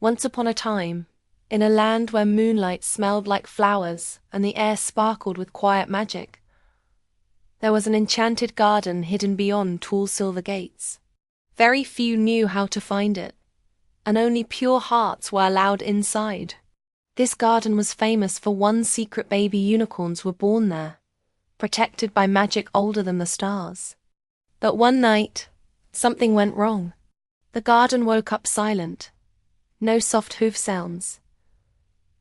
Once upon a time, in a land where moonlight smelled like flowers and the air sparkled with quiet magic, there was an enchanted garden hidden beyond tall silver gates. Very few knew how to find it, and only pure hearts were allowed inside. This garden was famous for one secret baby unicorns were born there, protected by magic older than the stars. But one night, something went wrong. The garden woke up silent. No soft hoof sounds.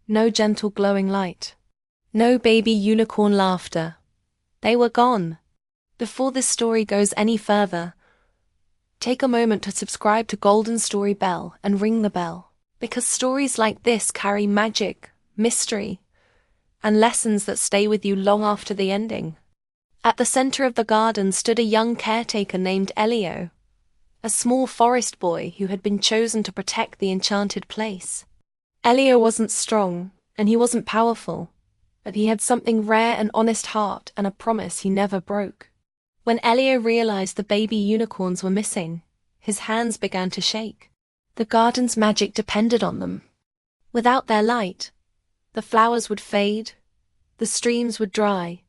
No gentle glowing light. No baby unicorn laughter. They were gone. Before this story goes any further, take a moment to subscribe to Golden Storybell and ring the bell, because stories like this carry magic, mystery, and lessons that stay with you long after the ending. At the center of the garden stood a young caretaker named Elio, a small forest boy who had been chosen to protect the enchanted place. Elio wasn't strong, and he wasn't powerful, but he had something rare, an honest heart, and a promise he never broke. When Elio realized the baby unicorns were missing, his hands began to shake. The garden's magic depended on them. Without their light, the flowers would fade, the streams would dry,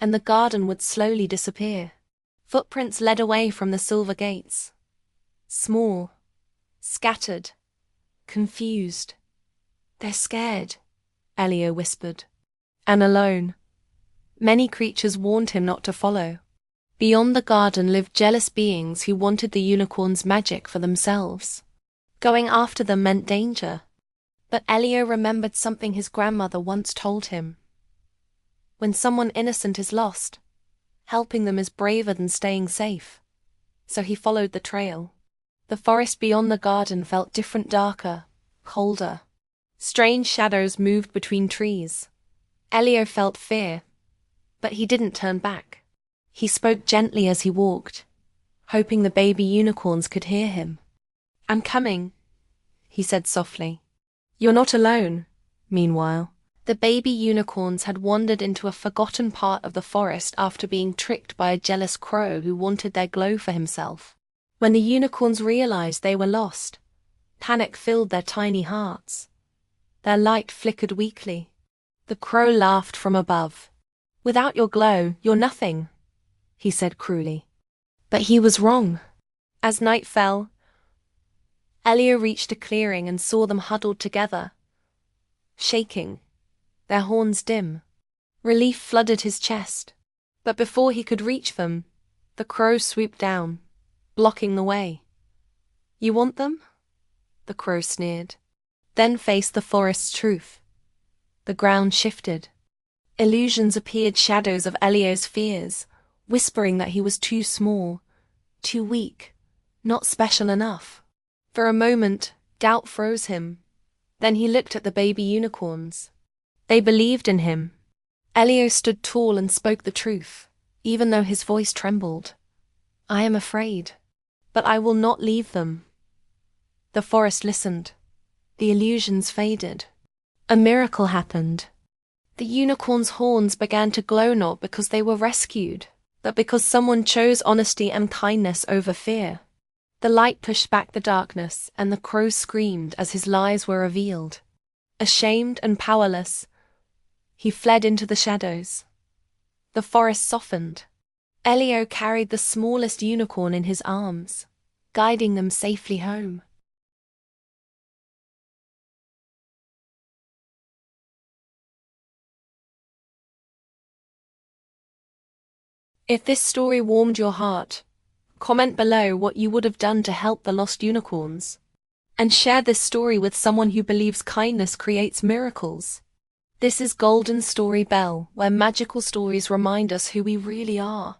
and the garden would slowly disappear. Footprints led away from the silver gates. Small, scattered, confused. "They're scared," Elio whispered. And alone. Many creatures warned him not to follow. Beyond the garden lived jealous beings who wanted the unicorn's magic for themselves. Going after them meant danger. But Elio remembered something his grandmother once told him. When someone innocent is lost, helping them is braver than staying safe. So he followed the trail. The forest beyond the garden felt different, darker, colder. Strange shadows moved between trees. Elio felt fear, but he didn't turn back. He spoke gently as he walked, hoping the baby unicorns could hear him. "I'm coming," he said softly. "You're not alone." Meanwhile, the baby unicorns had wandered into a forgotten part of the forest after being tricked by a jealous crow who wanted their glow for himself. When the unicorns realized they were lost, panic filled their tiny hearts. Their light flickered weakly. The crow laughed from above. "Without your glow, you're nothing," he said cruelly. But he was wrong. As night fell, Elio reached a clearing and saw them huddled together, shaking, their horns dim. Relief flooded his chest. But before he could reach them, the crow swooped down, blocking the way. "You want them?" the crow sneered. Then faced the forest's truth. The ground shifted. Illusions appeared, shadows of Elio's fears, whispering that he was too small, too weak, not special enough. For a moment, doubt froze him. Then he looked at the baby unicorns. They believed in him. Elio stood tall and spoke the truth, even though his voice trembled. "I am afraid, but I will not leave them." The forest listened. The illusions faded. A miracle happened. The unicorns' horns began to glow, not because they were rescued, but because someone chose honesty and kindness over fear. The light pushed back the darkness, and the crow screamed as his lies were revealed. Ashamed and powerless, he fled into the shadows. The forest softened. Elio carried the smallest unicorn in his arms, guiding them safely home. If this story warmed your heart, comment below what you would have done to help the lost unicorns. And share this story with someone who believes kindness creates miracles. This is Golden Storybell, where magical stories remind us who we really are.